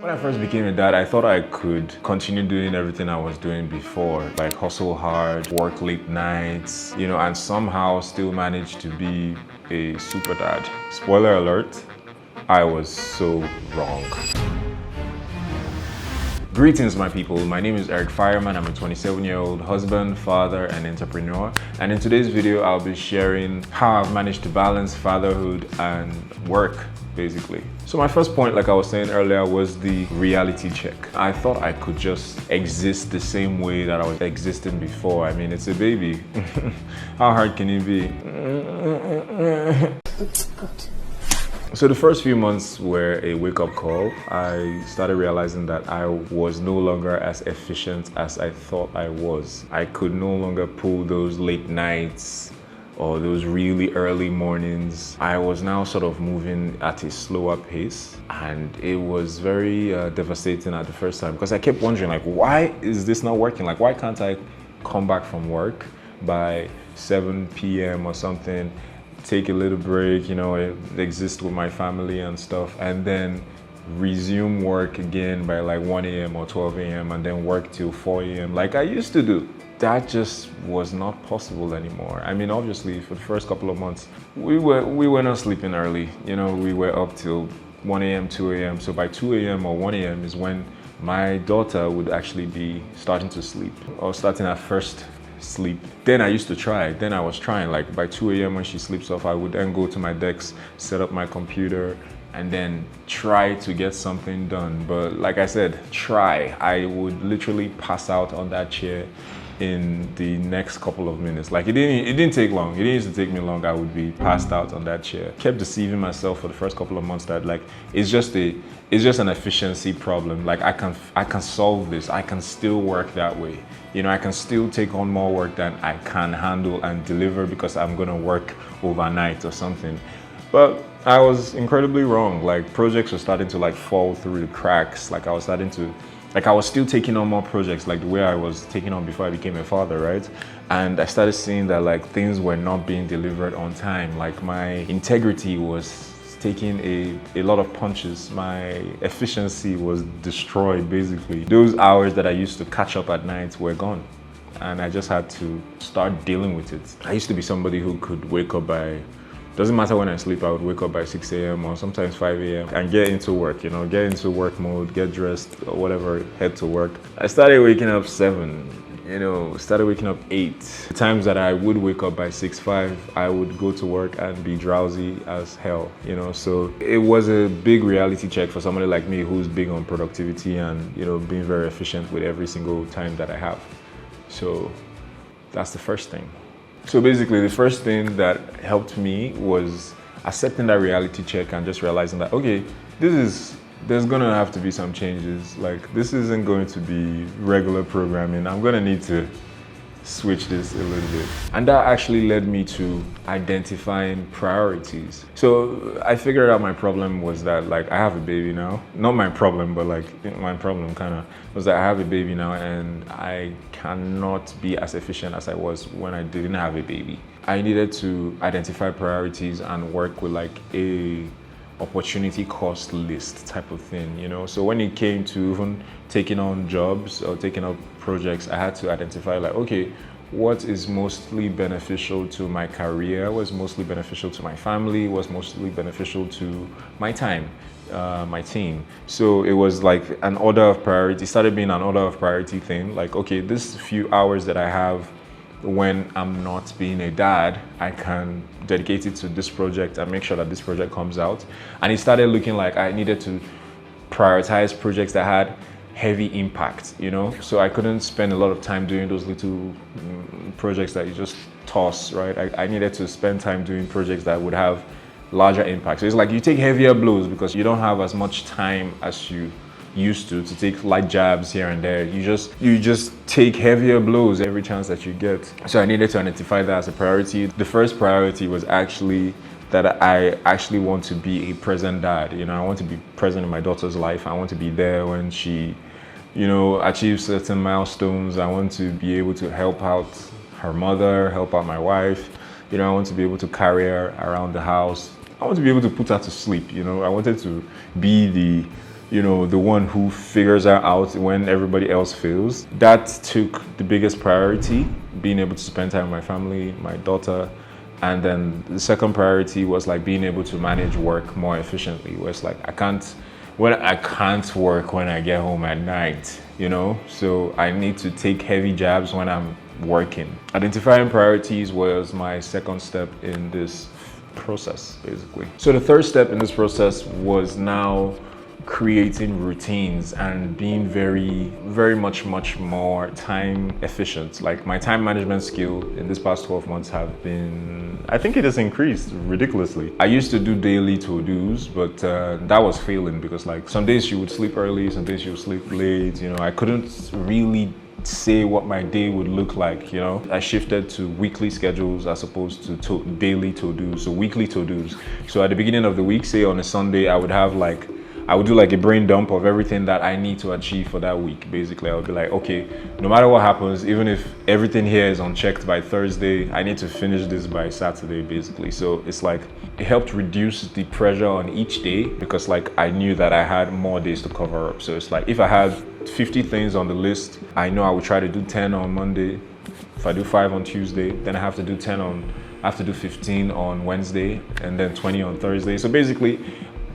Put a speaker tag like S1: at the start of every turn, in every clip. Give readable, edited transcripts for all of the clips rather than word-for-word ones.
S1: When I first became a dad, I thought I could continue doing everything I was doing before, like hustle hard, work late nights, and somehow still manage to be a super dad. Spoiler alert, I was so wrong. Greetings, my people. My name is Fireman. I'm a 27-year-old husband, father, and entrepreneur. And in today's video, I'll be sharing how I've managed to balance fatherhood and work, basically. So my first point, like I was saying earlier, was the reality check. I thought I could just exist the same way that I was existing before. I mean, it's a baby. How hard can it be? So the first few months were a wake-up call. I started realizing that I was no longer as efficient as I thought I was. I could no longer pull those late nights or those really early mornings. I was now sort of moving at a slower pace, and it was very devastating at the first time, because I kept wondering, like, why is this not working? Like, why can't I come back from work by 7 p.m. or something, take a little break, exist with my family and stuff, and then resume work again by like 1 a.m. or 12 a.m. and then work till 4 a.m. like I used to do. That just was not possible anymore. I mean, obviously, for the first couple of months, we were not sleeping early. We were up till 1 a.m., 2 a.m. So by 2 a.m. or 1 a.m. is when my daughter would actually be starting to sleep, or starting her first sleep. Then I used to try. Then I was trying, like by 2 a.m. when she sleeps off, I would then go to my desk, set up my computer, and then try to get something done. But like I said, I would literally pass out on that chair in the next couple of minutes. Like it didn't take long. It didn't used to take me long. I would be passed out on that chair. Kept deceiving myself for the first couple of months that, like, it's just an efficiency problem. Like I can solve this. I can still work that way. I can still take on more work than I can handle and deliver because I'm gonna work overnight or something. But I was incredibly wrong. Like, projects were starting to fall through the cracks. Like I was still taking on more projects, like the way I was taking on before I became a father, right? And I started seeing that things were not being delivered on time. Like, my integrity was taking a lot of punches. My efficiency was destroyed, basically. Those hours that I used to catch up at night were gone, and I just had to start dealing with it. I used to be somebody who could wake up by, doesn't matter when I sleep, I would wake up by 6 a.m. or sometimes 5 a.m. and get into work, get into work mode, get dressed or whatever, head to work. I started waking up 7, started waking up 8. The times that I would wake up by 6, 5, I would go to work and be drowsy as hell, So it was a big reality check for somebody like me who's big on productivity and, being very efficient with every single time that I have. So that's the first thing. So basically, the first thing that helped me was accepting that reality check and just realizing that, okay, there's gonna have to be some changes. Like, this isn't going to be regular programming. I'm gonna need to switch this a little bit. And that actually led me to identifying priorities. So I figured out my problem was that, I have a baby now. Not my problem, but my problem kind of was that I have a baby now, and I cannot be as efficient as I was when I didn't have a baby. I needed to identify priorities and work with a opportunity cost list type of thing, So when it came to even taking on jobs or taking up projects, I had to identify okay, what is mostly beneficial to my career, what's mostly beneficial to my family, what's mostly beneficial to my time, my team. So it was an order of priority. It started being an order of priority thing. Okay, this few hours that I have when I'm not being a dad, I can dedicate it to this project and make sure that this project comes out. And it started looking like I needed to prioritize projects that had heavy impact, So I couldn't spend a lot of time doing those little projects that you just toss, right? I needed to spend time doing projects that would have larger impact. So it's you take heavier blows because you don't have as much time as you used to take light jabs here and there. You just take heavier blows every chance that you get. So I needed to identify that as a priority. The first priority was actually that I actually want to be a present dad. I want to be present in my daughter's life. I want to be there when she, achieves certain milestones. I want to be able to help out her mother, help out my wife. I want to be able to carry her around the house. I want to be able to put her to sleep. I wanted to be the the one who figures her out when everybody else fails. That took the biggest priority, being able to spend time with my family, my daughter. And then the second priority was like being able to manage work more efficiently, where it's like I can't work when I get home at night, so I need to take heavy jabs when I'm working. Identifying priorities was my second step in this process, basically. So the third step in this process was now creating routines and being very much more time efficient. Like my time management skill in this past 12 months I think it has increased ridiculously. I used to do daily to-dos, but that was failing because like some days you would sleep early, some days you would sleep late. I couldn't really say what my day would look like. I shifted to weekly schedules as opposed to daily to-dos, so weekly to-dos. So at the beginning of the week, say on a Sunday, I would do like a brain dump of everything that I need to achieve for that week. Basically, I would be like, okay, no matter what happens, even if everything here is unchecked by Thursday, I need to finish this by Saturday, basically. So it's like, it helped reduce the pressure on each day because like I knew that I had more days to cover up. So it's like, if I had 50 things on the list, I know I would try to do 10 on Monday. If I do 5 on Tuesday, then I have to do 15 on Wednesday, and then 20 on Thursday. So basically,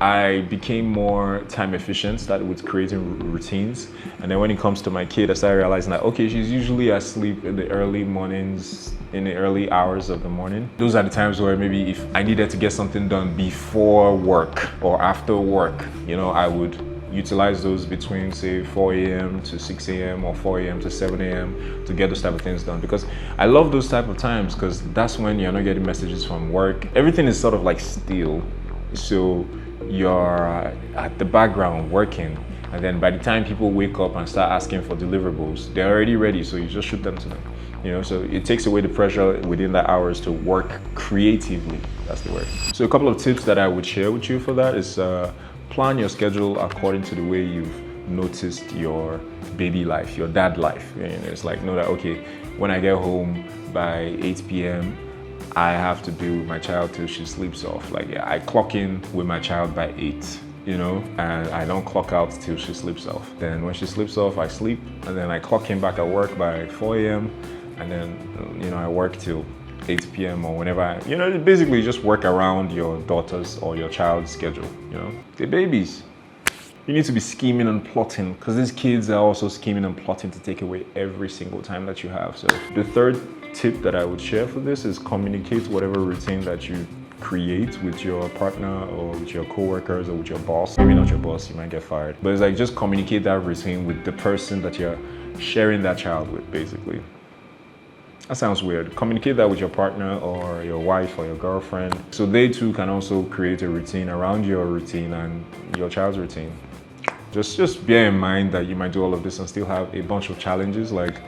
S1: I became more time efficient, started with creating routines. And then when it comes to my kid, I started realizing that, okay, she's usually asleep in the early mornings, in the early hours of the morning. Those are the times where maybe if I needed to get something done before work or after work, I would utilize those between say 4 a.m. to 6 a.m. or 4 a.m. to 7 a.m. to get those type of things done, because I love those type of times because that's when you're not getting messages from work. Everything is sort of like still. So you're at the background working, and then by the time people wake up and start asking for deliverables, they're already ready, so you just shoot them to them. So it takes away the pressure within the hours to work creatively. That's the word. So a couple of tips that I would share with you for that is plan your schedule according to the way you've noticed your baby life, your dad life. It's like, know that, okay, when I get home by 8 p.m., I have to be with my child till she sleeps off. Like, I clock in with my child by 8, and I don't clock out till she sleeps off. Then when she sleeps off, I sleep, and then I clock in back at work by 4 a.m. and then, I work till 8 p.m. or whenever basically just work around your daughter's or your child's schedule. The babies, you need to be scheming and plotting, because these kids are also scheming and plotting to take away every single time that you have. So the third tip that I would share for this is communicate whatever routine that you create with your partner or with your coworkers or with your boss. Maybe not your boss, you might get fired, but it's like just communicate that routine with the person that you're sharing that child with, basically. That sounds weird. Communicate that with your partner or your wife or your girlfriend, so they too can also create a routine around your routine and your child's routine. Just bear in mind that you might do all of this and still have a bunch of challenges. Like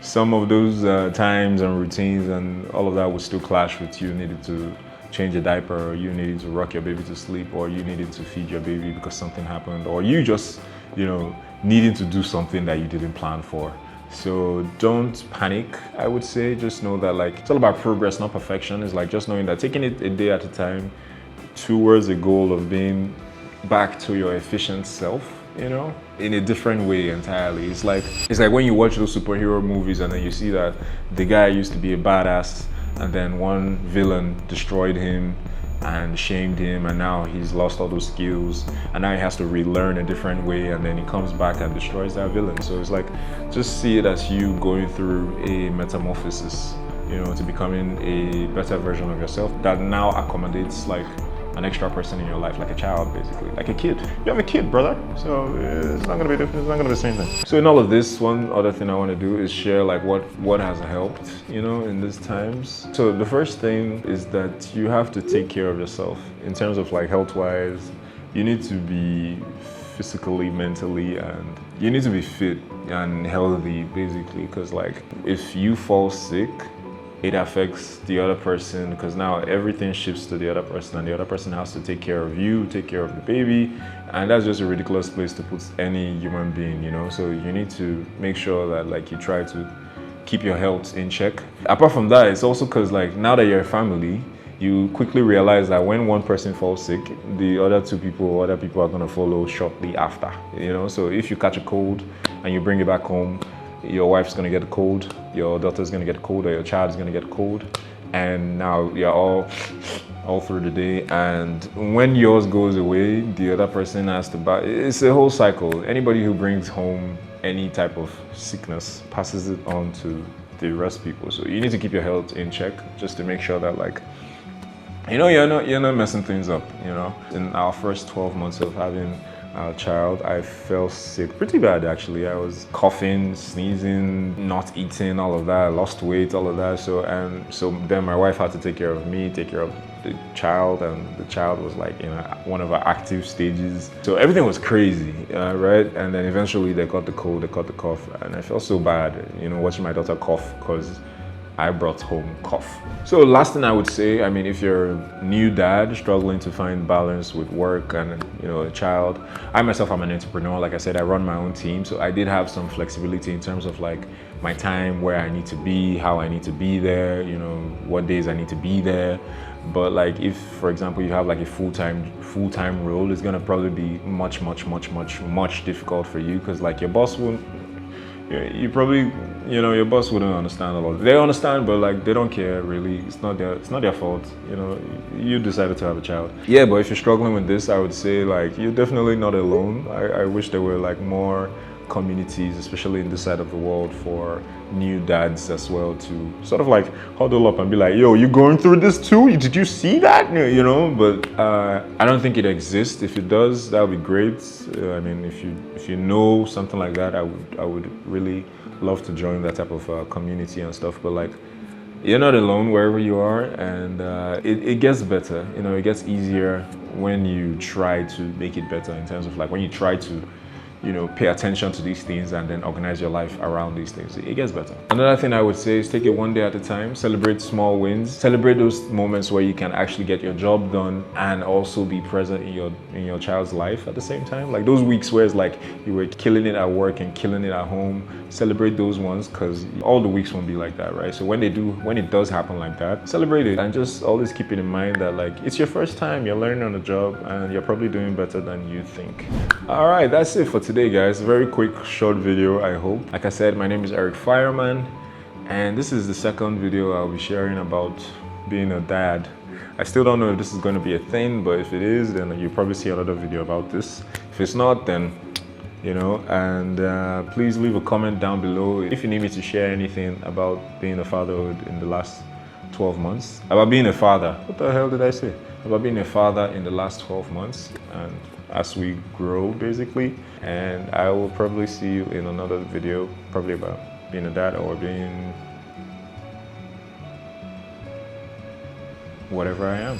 S1: some of those times and routines and all of that would still clash with you needing to change a diaper, or you needing to rock your baby to sleep, or you needing to feed your baby because something happened, or you just, needing to do something that you didn't plan for. So don't panic, I would say. Just know that like it's all about progress, not perfection. It's like just knowing that taking it a day at a time towards a goal of being back to your efficient self, in a different way entirely. It's like when you watch those superhero movies and then you see that the guy used to be a badass and then one villain destroyed him and shamed him, and now he's lost all those skills and now he has to relearn a different way, and then he comes back and destroys that villain. So it's like, just see it as you going through a metamorphosis, to becoming a better version of yourself that now accommodates like an extra person in your life, like a child, basically, like a kid. You have a kid, brother, so it's not gonna be different. It's not gonna be the same thing. So in all of this, one other thing I want to do is share like what has helped, in these times. So the first thing is that you have to take care of yourself in terms of like health-wise. You need to be physically, mentally, and you need to be fit and healthy, basically, because like if you fall sick, it affects the other person, because now everything shifts to the other person, and the other person has to take care of you, take care of the baby, and that's just a ridiculous place to put any human being, So you need to make sure that like you try to keep your health in check. Apart from that, it's also because like now that you're a family, you quickly realize that when one person falls sick, the other other people are gonna follow shortly after. So if you catch a cold and you bring it back home, your wife's gonna get a cold, your daughter's gonna get a cold, or your child's gonna get a cold, and now you're all through the day. And when yours goes away, the other person has to buy. It's a whole cycle. Anybody who brings home any type of sickness passes it on to the rest people. So you need to keep your health in check, just to make sure that you're not messing things up. In our first 12 months of having our child, I fell sick pretty bad actually. I was coughing, sneezing, not eating, all of that. I lost weight, all of that. So then my wife had to take care of me, take care of the child, and the child was like in one of our active stages. So everything was crazy, right? And then eventually they got the cold, they got the cough, and I felt so bad, watching my daughter cough because I brought home cough. So last thing I would say, if you're a new dad struggling to find balance with work and a child, I myself am an entrepreneur. Like I said, I run my own team, so I did have some flexibility in terms of my time, where I need to be, how I need to be there, what days I need to be there. But if, for example, you have a full-time role, it's gonna probably be much difficult for you, because your boss won't. You probably, your boss wouldn't understand a lot. They understand, but they don't care really. It's not their fault. You decided to have a child. Yeah, but if you're struggling with this, I would say you're definitely not alone. I wish there were more communities, especially in this side of the world, for new dads as well, to sort of huddle up and be like, yo, you going through this too? Did you see that? But I don't think it exists. If it does, that would be great. If you know something like that, I would really love to join that type of community and stuff. But you're not alone wherever you are, and it gets better. It gets easier when you try to make it better, in terms of when you try to pay attention to these things and then organize your life around these things. It gets better. Another thing I would say is take it one day at a time. Celebrate small wins. Celebrate those moments where you can actually get your job done and also be present in your child's life at the same time. Those weeks where it's you were killing it at work and killing it at home. Celebrate those ones, because all the weeks won't be like that, right? So when it does happen like that, celebrate it, and just always keep it in mind that it's your first time, you're learning on the job, and you're probably doing better than you think. All right, that's it for today, guys. Very quick, short video, I hope. Like I said, my name is Fireman, and this is the second video I'll be sharing about being a dad. I still don't know if this is going to be a thing, but if it is, then you'll probably see another video about this. If it's not, then and please leave a comment down below if you need me to share anything about being a fatherhood in the last 12 months. About being a father. What the hell did I say? About being a father in the last 12 months, and as we grow, basically. And I will probably see you in another video, probably about being a dad, or being whatever I am.